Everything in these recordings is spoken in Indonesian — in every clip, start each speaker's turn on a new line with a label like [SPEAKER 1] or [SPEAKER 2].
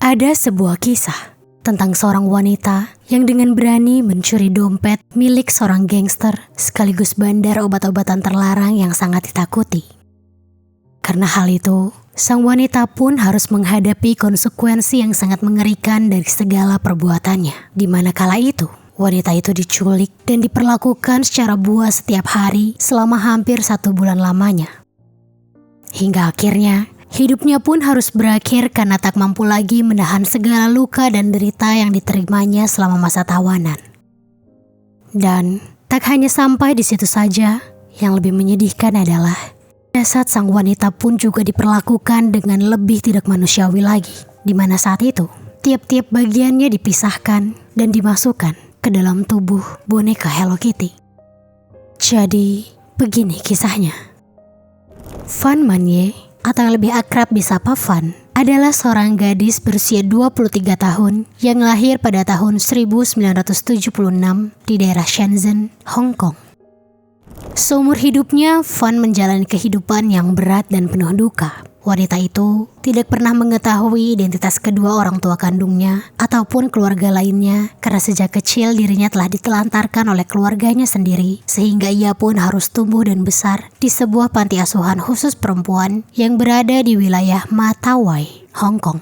[SPEAKER 1] Ada sebuah kisah tentang seorang wanita yang dengan berani mencuri dompet milik seorang gangster sekaligus bandar obat-obatan terlarang yang sangat ditakuti. Karena hal itu, sang wanita pun harus menghadapi konsekuensi yang sangat mengerikan dari segala perbuatannya. Di mana kala itu, wanita itu diculik dan diperlakukan secara buas setiap hari selama hampir 1 bulan lamanya. Hingga akhirnya, hidupnya pun harus berakhir karena tak mampu lagi menahan segala luka dan derita yang diterimanya selama masa tawanan. Dan tak hanya sampai di situ saja, yang lebih menyedihkan adalah jasad sang wanita pun juga diperlakukan dengan lebih tidak manusiawi lagi, di mana saat itu tiap-tiap bagiannya dipisahkan dan dimasukkan ke dalam tubuh boneka Hello Kitty. Jadi, begini kisahnya. Van Manye, atau yang lebih akrab disapa Van, adalah seorang gadis berusia 23 tahun yang lahir pada tahun 1976 di daerah Shenzhen, Hong Kong. Seumur hidupnya, Van menjalani kehidupan yang berat dan penuh duka. Wanita itu tidak pernah mengetahui identitas kedua orang tua kandungnya ataupun keluarga lainnya karena sejak kecil dirinya telah ditelantarkan oleh keluarganya sendiri sehingga ia pun harus tumbuh dan besar di sebuah panti asuhan khusus perempuan yang berada di wilayah Matawai, Hong Kong.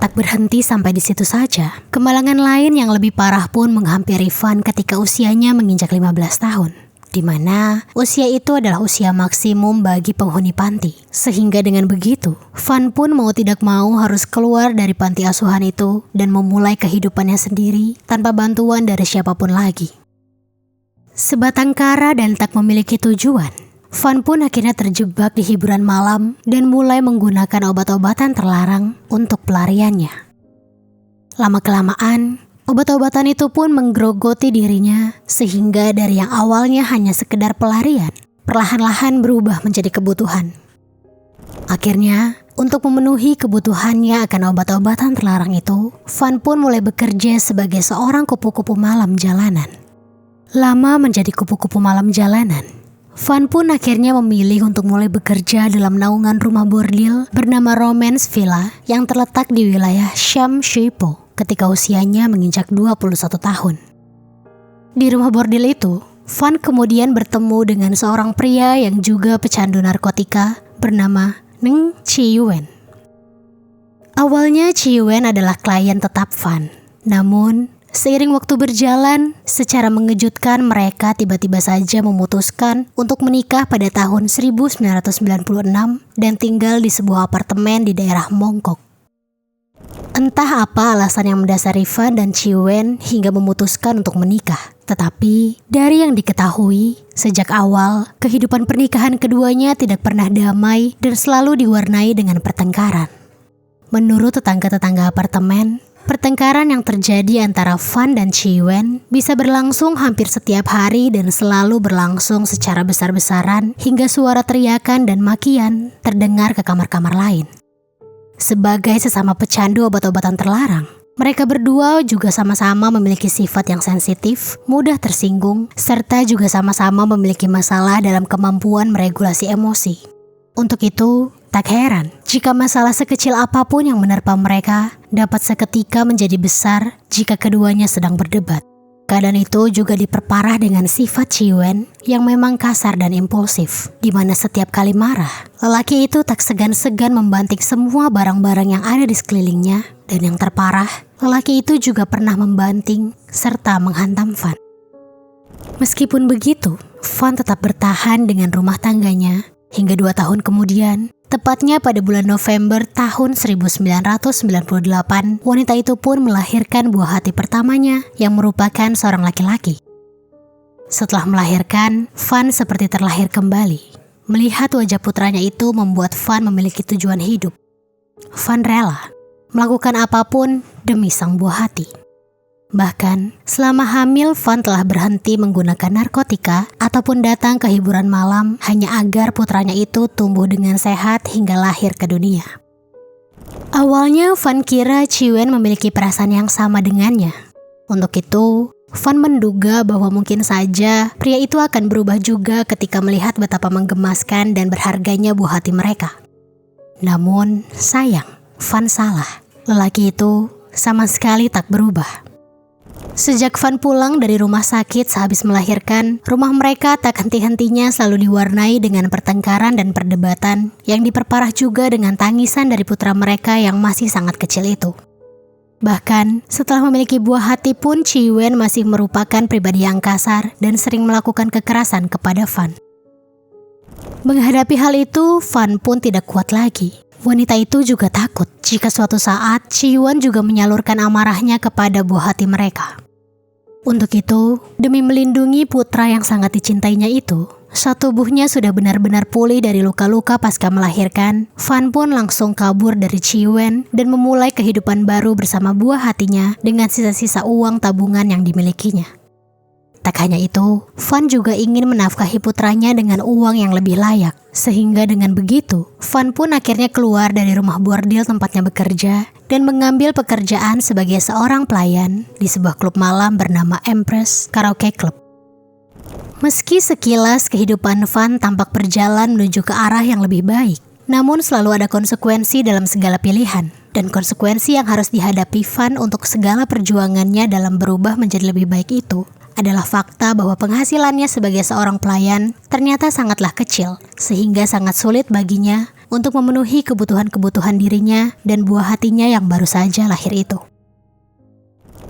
[SPEAKER 1] Tak berhenti sampai di situ saja, kemalangan lain yang lebih parah pun menghampiri Van ketika usianya menginjak 15 tahun. Di mana usia itu adalah usia maksimum bagi penghuni panti. Sehingga dengan begitu, Van pun mau tidak mau harus keluar dari panti asuhan itu dan memulai kehidupannya sendiri tanpa bantuan dari siapapun lagi. Sebatang kara dan tak memiliki tujuan, Van pun akhirnya terjebak di hiburan malam dan mulai menggunakan obat-obatan terlarang untuk pelariannya. Lama-kelamaan, obat-obatan itu pun menggerogoti dirinya sehingga dari yang awalnya hanya sekedar pelarian, perlahan-lahan berubah menjadi kebutuhan. Akhirnya, untuk memenuhi kebutuhannya akan obat-obatan terlarang itu, Van pun mulai bekerja sebagai seorang kupu-kupu malam jalanan. Lama menjadi kupu-kupu malam jalanan, Van pun akhirnya memilih untuk mulai bekerja dalam naungan rumah bordil bernama Romance Villa yang terletak di wilayah Sham Shui Po ketika usianya menginjak 21 tahun. Di rumah bordil itu, Van kemudian bertemu dengan seorang pria yang juga pecandu narkotika bernama Neng Chi Yuen. Awalnya Chi Yuen adalah klien tetap Van. Namun, seiring waktu berjalan, secara mengejutkan mereka tiba-tiba saja memutuskan untuk menikah pada tahun 1996 dan tinggal di sebuah apartemen di daerah Mongkok. Entah apa alasan yang mendasari Van dan Chi Yuen hingga memutuskan untuk menikah. Tetapi dari yang diketahui, sejak awal kehidupan pernikahan keduanya tidak pernah damai dan selalu diwarnai dengan pertengkaran. Menurut tetangga-tetangga apartemen, pertengkaran yang terjadi antara Van dan Chi Yuen bisa berlangsung hampir setiap hari dan selalu berlangsung secara besar-besaran hingga suara teriakan dan makian terdengar ke kamar-kamar lain. Sebagai sesama pecandu obat-obatan terlarang, mereka berdua juga sama-sama memiliki sifat yang sensitif, mudah tersinggung, serta juga sama-sama memiliki masalah dalam kemampuan meregulasi emosi. Untuk itu, tak heran jika masalah sekecil apapun yang menerpa mereka dapat seketika menjadi besar jika keduanya sedang berdebat. Keadaan itu juga diperparah dengan sifat Chi Yuen yang memang kasar dan impulsif, di mana setiap kali marah, lelaki itu tak segan-segan membanting semua barang-barang yang ada di sekelilingnya, dan yang terparah, lelaki itu juga pernah membanting serta menghantam Van. Meskipun begitu, Van tetap bertahan dengan rumah tangganya hingga 2 tahun kemudian. Tepatnya pada bulan November tahun 1998, wanita itu pun melahirkan buah hati pertamanya yang merupakan seorang laki-laki. Setelah melahirkan, Van seperti terlahir kembali. Melihat wajah putranya itu membuat Van memiliki tujuan hidup. Van rela melakukan apapun demi sang buah hati. Bahkan, selama hamil, Van telah berhenti menggunakan narkotika ataupun datang ke hiburan malam hanya agar putranya itu tumbuh dengan sehat hingga lahir ke dunia. Awalnya, Van kira Chi Yuen memiliki perasaan yang sama dengannya. Untuk itu, Van menduga bahwa mungkin saja pria itu akan berubah juga ketika melihat betapa menggemaskan dan berharganya buah hati mereka. Namun, sayang, Van salah. Lelaki itu sama sekali tak berubah. Sejak Van pulang dari rumah sakit sehabis melahirkan, rumah mereka tak henti-hentinya selalu diwarnai dengan pertengkaran dan perdebatan yang diperparah juga dengan tangisan dari putra mereka yang masih sangat kecil itu. Bahkan, setelah memiliki buah hati pun Chi Wen masih merupakan pribadi yang kasar dan sering melakukan kekerasan kepada Van. Menghadapi hal itu, Van pun tidak kuat lagi. Wanita itu juga takut jika suatu saat Chi Wen juga menyalurkan amarahnya kepada buah hati mereka. Untuk itu, demi melindungi putra yang sangat dicintainya itu, saat tubuhnya sudah benar-benar pulih dari luka-luka pasca melahirkan, Van pun langsung kabur dari Chi Wen dan memulai kehidupan baru bersama buah hatinya dengan sisa-sisa uang tabungan yang dimilikinya. Tak hanya itu, Van juga ingin menafkahi putranya dengan uang yang lebih layak. Sehingga dengan begitu, Van pun akhirnya keluar dari rumah bordil tempatnya bekerja dan mengambil pekerjaan sebagai seorang pelayan di sebuah klub malam bernama Empress Karaoke Club. Meski sekilas kehidupan Van tampak berjalan menuju ke arah yang lebih baik, namun selalu ada konsekuensi dalam segala pilihan. Dan konsekuensi yang harus dihadapi Van untuk segala perjuangannya dalam berubah menjadi lebih baik itu adalah fakta bahwa penghasilannya sebagai seorang pelayan ternyata sangatlah kecil, sehingga sangat sulit baginya untuk memenuhi kebutuhan-kebutuhan dirinya dan buah hatinya yang baru saja lahir itu.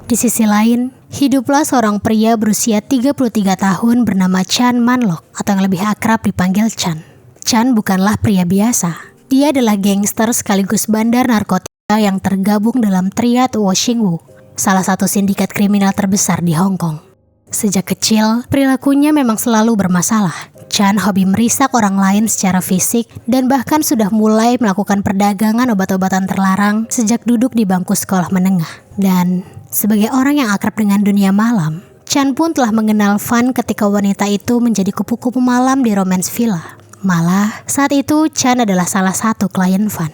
[SPEAKER 1] Di sisi lain, hiduplah seorang pria berusia 33 tahun bernama Chan Manlok atau yang lebih akrab dipanggil Chan. Chan bukanlah pria biasa. Dia adalah gangster sekaligus bandar narkotika yang tergabung dalam triad Wo Shing Wu, salah satu sindikat kriminal terbesar di Hong Kong. Sejak kecil, perilakunya memang selalu bermasalah. Chan hobi merisak orang lain secara fisik dan bahkan sudah mulai melakukan perdagangan obat-obatan terlarang sejak duduk di bangku sekolah menengah. Dan sebagai orang yang akrab dengan dunia malam, Chan pun telah mengenal Van ketika wanita itu menjadi kupu-kupu malam di Romance Villa. Malah, saat itu Chan adalah salah satu klien Van.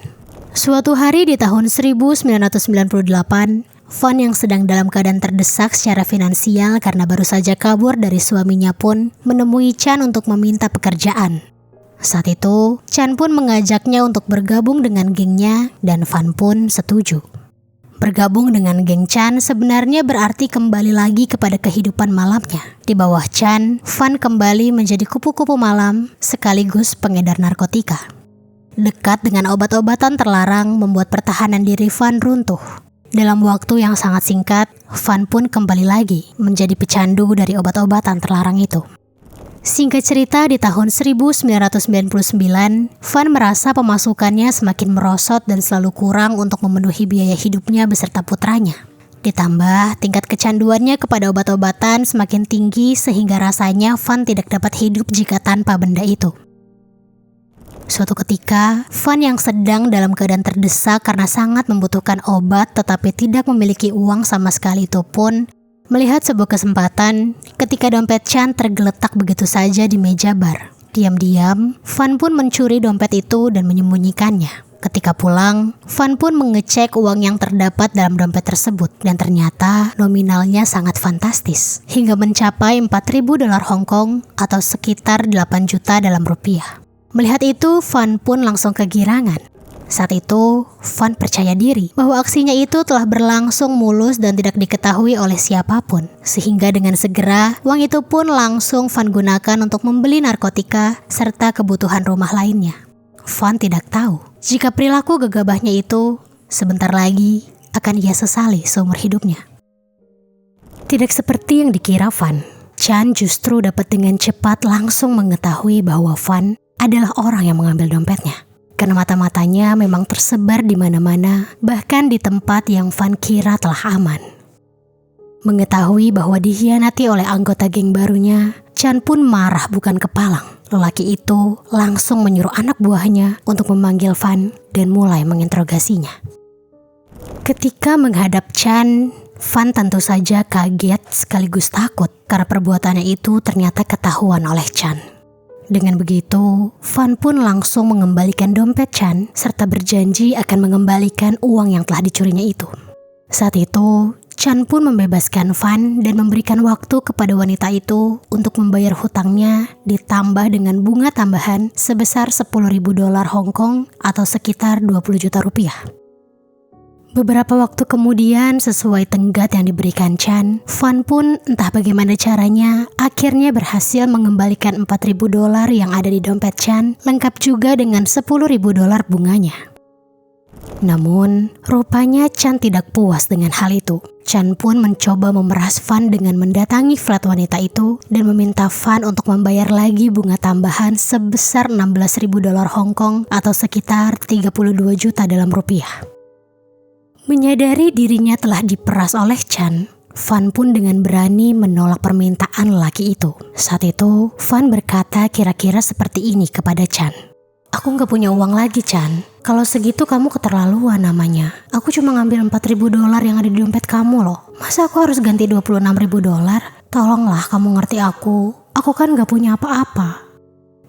[SPEAKER 1] Suatu hari di tahun 1998, Van yang sedang dalam keadaan terdesak secara finansial karena baru saja kabur dari suaminya pun menemui Chan untuk meminta pekerjaan. Saat itu, Chan pun mengajaknya untuk bergabung dengan gengnya dan Van pun setuju. Bergabung dengan geng Chan sebenarnya berarti kembali lagi kepada kehidupan malamnya. Di bawah Chan, Van kembali menjadi kupu-kupu malam sekaligus pengedar narkotika. Dekat dengan obat-obatan terlarang membuat pertahanan diri Van runtuh. Dalam waktu yang sangat singkat, Van pun kembali lagi menjadi pecandu dari obat-obatan terlarang itu. Singkat cerita, di tahun 1999, Van merasa pemasukannya semakin merosot dan selalu kurang untuk memenuhi biaya hidupnya beserta putranya. Ditambah, tingkat kecanduannya kepada obat-obatan semakin tinggi sehingga rasanya Van tidak dapat hidup jika tanpa benda itu. Suatu ketika, Van yang sedang dalam keadaan terdesak karena sangat membutuhkan obat tetapi tidak memiliki uang sama sekali itu pun melihat sebuah kesempatan ketika dompet Chan tergeletak begitu saja di meja bar. Diam-diam, Van pun mencuri dompet itu dan menyembunyikannya. Ketika pulang, Van pun mengecek uang yang terdapat dalam dompet tersebut dan ternyata nominalnya sangat fantastis hingga mencapai $4.000 Hong Kong atau sekitar 8 juta dalam rupiah. Melihat itu, Van pun langsung kegirangan. Saat itu, Van percaya diri bahwa aksinya itu telah berlangsung mulus dan tidak diketahui oleh siapapun. Sehingga dengan segera, uang itu pun langsung Van gunakan untuk membeli narkotika serta kebutuhan rumah lainnya. Van tidak tahu jika perilaku gegabahnya itu sebentar lagi akan ia sesali seumur hidupnya. Tidak seperti yang dikira Van, Chan justru dapat dengan cepat langsung mengetahui bahwa Van adalah orang yang mengambil dompetnya. Karena mata-matanya memang tersebar di mana-mana, bahkan di tempat yang Van kira telah aman. Mengetahui bahwa dikhianati oleh anggota geng barunya, Chan pun marah bukan kepalang. Lelaki itu langsung menyuruh anak buahnya untuk memanggil Van dan mulai menginterogasinya. Ketika menghadap Chan, Van tentu saja kaget sekaligus takut karena perbuatannya itu ternyata ketahuan oleh Chan. Dengan begitu, Van pun langsung mengembalikan dompet Chan serta berjanji akan mengembalikan uang yang telah dicurinya itu. Saat itu, Chan pun membebaskan Van dan memberikan waktu kepada wanita itu untuk membayar hutangnya ditambah dengan bunga tambahan sebesar $10.000 Hong Kong atau sekitar 20 juta rupiah. Beberapa waktu kemudian, sesuai tenggat yang diberikan Chan, Van pun entah bagaimana caranya akhirnya berhasil mengembalikan $4.000 yang ada di dompet Chan, lengkap juga dengan $10.000 bunganya. Namun, rupanya Chan tidak puas dengan hal itu. Chan pun mencoba memeras Van dengan mendatangi flat wanita itu dan meminta Van untuk membayar lagi bunga tambahan sebesar $16.000 Hong Kong atau sekitar 32 juta dalam rupiah. Menyadari dirinya telah diperas oleh Chan, Van pun dengan berani menolak permintaan lelaki itu. Saat itu, Van berkata kira-kira seperti ini kepada Chan. "Aku gak punya uang lagi, Chan. Kalau segitu kamu keterlaluan namanya. Aku cuma ngambil $4.000 yang ada di dompet kamu loh. Masa aku harus ganti $26.000? Tolonglah kamu ngerti aku. Aku kan gak punya apa-apa."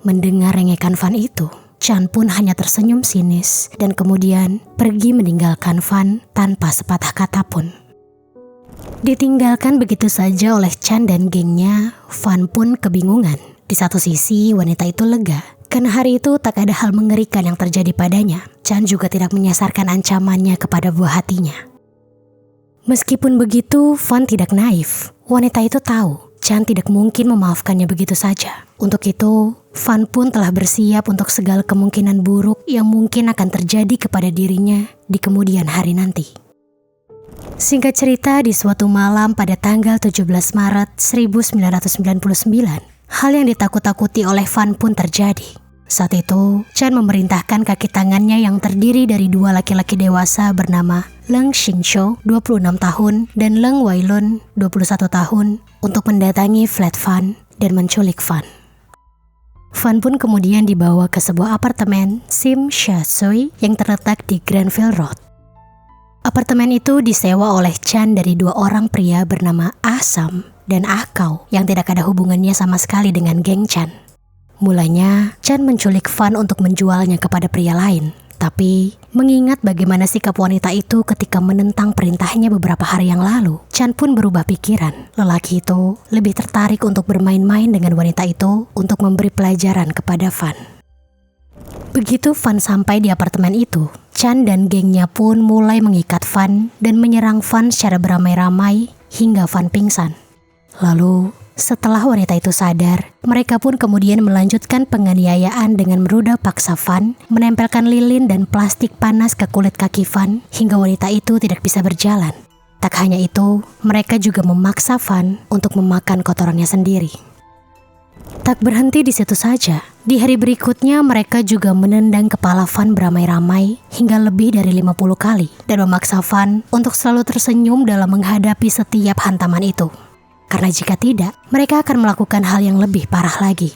[SPEAKER 1] Mendengar rengekan Van itu, Chan pun hanya tersenyum sinis dan kemudian pergi meninggalkan Van tanpa sepatah kata pun. Ditinggalkan begitu saja oleh Chan dan gengnya, Van pun kebingungan. Di satu sisi wanita itu lega, karena hari itu tak ada hal mengerikan yang terjadi padanya. Chan juga tidak menyasarkan ancamannya kepada buah hatinya. Meskipun begitu, Van tidak naif. Wanita itu tahu Chan tidak mungkin memaafkannya begitu saja. Untuk itu, Van pun telah bersiap untuk segala kemungkinan buruk yang mungkin akan terjadi kepada dirinya di kemudian hari nanti. Singkat cerita, di suatu malam pada tanggal 17 Maret 1999, hal yang ditakut-takuti oleh Van pun terjadi. Saat itu, Chan memerintahkan kaki tangannya yang terdiri dari dua laki-laki dewasa bernama Leng Xingqiu, 26 tahun, dan Leng Wailun, 21 tahun, untuk mendatangi flat Van dan menculik Van. Van pun kemudian dibawa ke sebuah apartemen Sim Sha Tsui yang terletak di Granville Road. Apartemen itu disewa oleh Chan dari dua orang pria bernama Ah Sam dan Ah Kau yang tidak ada hubungannya sama sekali dengan geng Chan. Mulanya, Chan menculik Van untuk menjualnya kepada pria lain. Tapi, mengingat bagaimana sikap wanita itu ketika menentang perintahnya beberapa hari yang lalu, Chan pun berubah pikiran. Lelaki itu lebih tertarik untuk bermain-main dengan wanita itu untuk memberi pelajaran kepada Van. Begitu Van sampai di apartemen itu, Chan dan gengnya pun mulai mengikat Van dan menyerang Van secara beramai-ramai hingga Van pingsan. Lalu, setelah wanita itu sadar, mereka pun kemudian melanjutkan penganiayaan dengan merudah paksa Van, menempelkan lilin dan plastik panas ke kulit kaki Van hingga wanita itu tidak bisa berjalan. Tak hanya itu, mereka juga memaksa Van untuk memakan kotorannya sendiri. Tak berhenti di situ saja. Di hari berikutnya mereka juga menendang kepala Van beramai-ramai hingga lebih dari 50 kali dan memaksa Van untuk selalu tersenyum dalam menghadapi setiap hantaman itu. Karena jika tidak, mereka akan melakukan hal yang lebih parah lagi.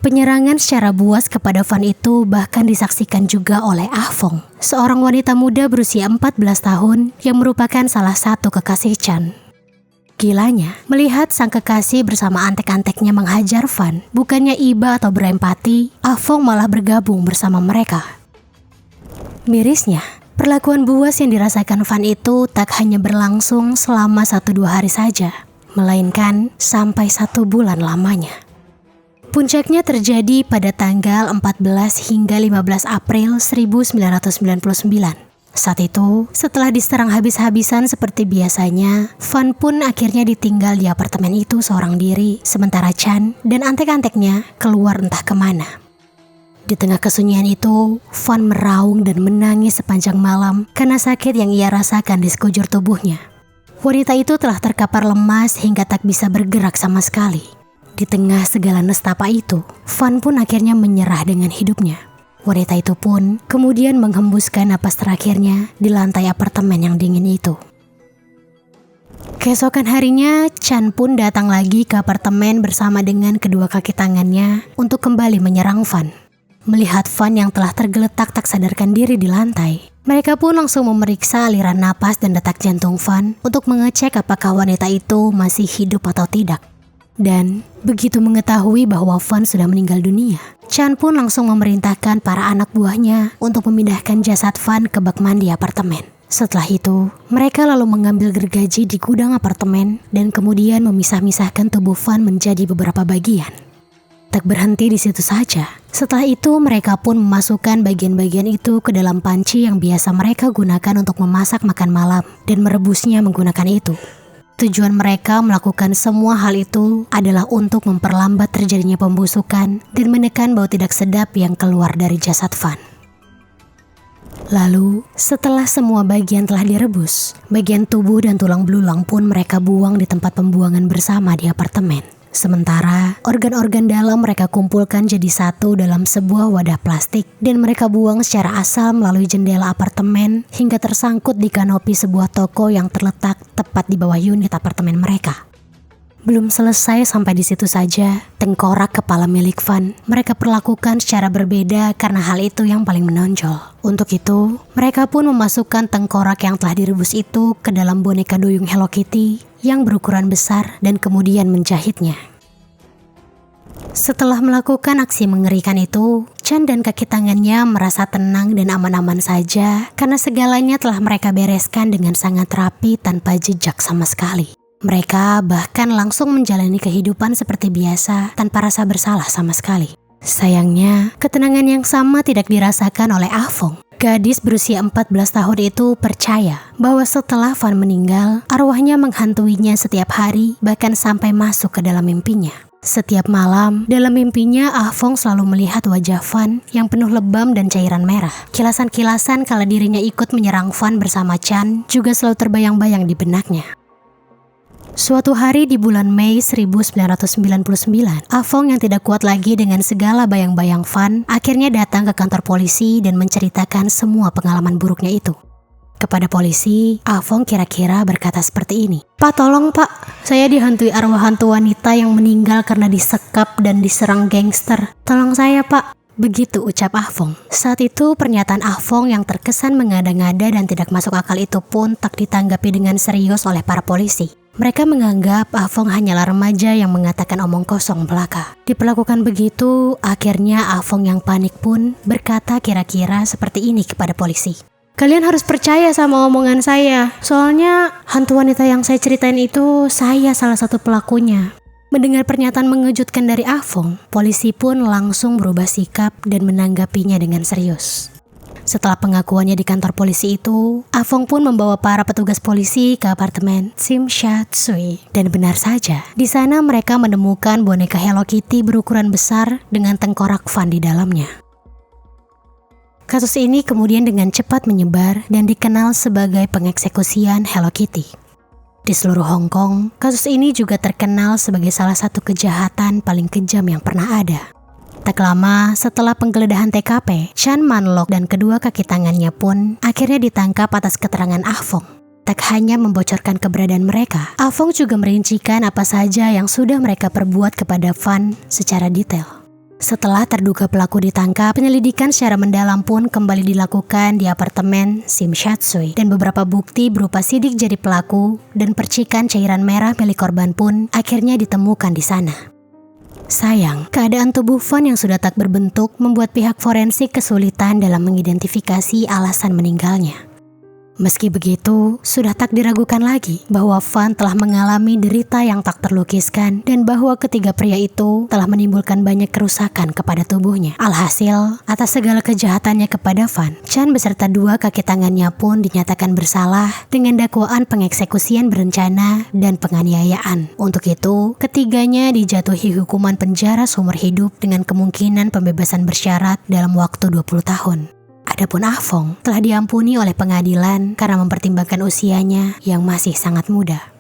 [SPEAKER 1] Penyerangan secara buas kepada Van itu bahkan disaksikan juga oleh Ah Fong, seorang wanita muda berusia 14 tahun yang merupakan salah satu kekasih Chan. Gilanya, melihat sang kekasih bersama antek-anteknya menghajar Van, bukannya iba atau berempati, Ah Fong malah bergabung bersama mereka. Mirisnya, perlakuan buas yang dirasakan Van itu tak hanya berlangsung selama 1-2 hari saja, melainkan sampai 1 bulan lamanya. Puncaknya terjadi pada tanggal 14 hingga 15 April 1999. Saat itu, setelah diserang habis-habisan seperti biasanya, Van pun akhirnya ditinggal di apartemen itu seorang diri, sementara Chan dan antek-anteknya keluar entah kemana. Di tengah kesunyian itu, Van meraung dan menangis sepanjang malam karena sakit yang ia rasakan di sekujur tubuhnya. Wanita itu telah terkapar lemas hingga tak bisa bergerak sama sekali. Di tengah segala nestapa itu, Van pun akhirnya menyerah dengan hidupnya. Wanita itu pun kemudian menghembuskan napas terakhirnya di lantai apartemen yang dingin itu. Keesokan harinya, Chan pun datang lagi ke apartemen bersama dengan kedua kaki tangannya untuk kembali menyerang Van. Melihat Van yang telah tergeletak tak sadarkan diri di lantai, mereka pun langsung memeriksa aliran napas dan detak jantung Van untuk mengecek apakah wanita itu masih hidup atau tidak. Dan begitu mengetahui bahwa Van sudah meninggal dunia, Chan pun langsung memerintahkan para anak buahnya untuk memindahkan jasad Van ke bak mandi apartemen. Setelah itu, mereka lalu mengambil gergaji di gudang apartemen dan kemudian memisah-misahkan tubuh Van menjadi beberapa bagian. Tak berhenti di situ saja, Setelah itu mereka pun memasukkan bagian-bagian itu ke dalam panci yang biasa mereka gunakan untuk memasak makan malam dan merebusnya menggunakan itu. Tujuan mereka melakukan semua hal itu adalah untuk memperlambat terjadinya pembusukan dan menekan bau tidak sedap yang keluar dari jasad Van. Lalu, setelah semua bagian telah direbus, bagian tubuh dan tulang belulang pun mereka buang di tempat pembuangan bersama di apartemen. Sementara, organ-organ dalam mereka kumpulkan jadi satu dalam sebuah wadah plastik dan mereka buang secara asal melalui jendela apartemen hingga tersangkut di kanopi sebuah toko yang terletak tepat di bawah unit apartemen mereka. Belum selesai sampai di situ saja, tengkorak kepala milik Van mereka perlakukan secara berbeda karena hal itu yang paling menonjol. Untuk itu, mereka pun memasukkan tengkorak yang telah direbus itu ke dalam boneka duyung Hello Kitty yang berukuran besar dan kemudian menjahitnya. Setelah melakukan aksi mengerikan itu, Chan dan kaki tangannya merasa tenang dan aman-aman saja karena segalanya telah mereka bereskan dengan sangat rapi tanpa jejak sama sekali. Mereka bahkan langsung menjalani kehidupan seperti biasa tanpa rasa bersalah sama sekali. Sayangnya, ketenangan yang sama tidak dirasakan oleh Ah Fong. Gadis berusia 14 tahun itu percaya bahwa setelah Van meninggal, arwahnya menghantuinya setiap hari bahkan sampai masuk ke dalam mimpinya. Setiap malam, dalam mimpinya Ah Fong selalu melihat wajah Van yang penuh lebam dan cairan merah. Kilasan-kilasan kala dirinya ikut menyerang Van bersama Chan juga selalu terbayang-bayang di benaknya. Suatu hari di bulan Mei 1999, Ah Fong yang tidak kuat lagi dengan segala bayang-bayang Van akhirnya datang ke kantor polisi dan menceritakan semua pengalaman buruknya itu. Kepada polisi, Ah Fong kira-kira berkata seperti ini. "Pak, tolong pak, saya dihantui arwah hantu wanita yang meninggal karena disekap dan diserang gangster. Tolong saya pak." Begitu ucap Ah Fong. Saat itu pernyataan Ah Fong yang terkesan mengada-ngada dan tidak masuk akal itu pun tak ditanggapi dengan serius oleh para polisi. Mereka menganggap Ah Fong hanyalah remaja yang mengatakan omong kosong belaka. Diperlakukan begitu, akhirnya Ah Fong yang panik pun berkata kira-kira seperti ini kepada polisi. "Kalian harus percaya sama omongan saya, soalnya hantu wanita yang saya ceritain itu saya salah satu pelakunya." Mendengar pernyataan mengejutkan dari Ah Fong, polisi pun langsung berubah sikap dan menanggapinya dengan serius. Setelah pengakuannya di kantor polisi itu, Ah Fong pun membawa para petugas polisi ke apartemen Sim Sha Tsui. Dan benar saja, di sana mereka menemukan boneka Hello Kitty berukuran besar dengan tengkorak Van di dalamnya. Kasus ini kemudian dengan cepat menyebar dan dikenal sebagai pengeksekusian Hello Kitty. Di seluruh Hong Kong, kasus ini juga terkenal sebagai salah satu kejahatan paling kejam yang pernah ada. Tak lama setelah penggeledahan TKP, Chan Man-lok dan kedua kaki tangannya pun akhirnya ditangkap atas keterangan Ah Fong. Tak hanya membocorkan keberadaan mereka, Ah Fong juga merincikan apa saja yang sudah mereka perbuat kepada Van secara detail. Setelah terduga pelaku ditangkap, penyelidikan secara mendalam pun kembali dilakukan di apartemen Sim Sha Tsui dan beberapa bukti berupa sidik jari pelaku dan percikan cairan merah milik korban pun akhirnya ditemukan di sana. Sayang, keadaan tubuh Van yang sudah tak berbentuk membuat pihak forensik kesulitan dalam mengidentifikasi alasan meninggalnya. Meski begitu, sudah tak diragukan lagi bahwa Van telah mengalami derita yang tak terlukiskan dan bahwa ketiga pria itu telah menimbulkan banyak kerusakan kepada tubuhnya. Alhasil, atas segala kejahatannya kepada Van, Chan beserta dua kaki tangannya pun dinyatakan bersalah dengan dakwaan pengeksekusian berencana dan penganiayaan. Untuk itu, ketiganya dijatuhi hukuman penjara seumur hidup dengan kemungkinan pembebasan bersyarat dalam waktu 20 tahun. Adapun Ah Fong telah diampuni oleh pengadilan karena mempertimbangkan usianya yang masih sangat muda.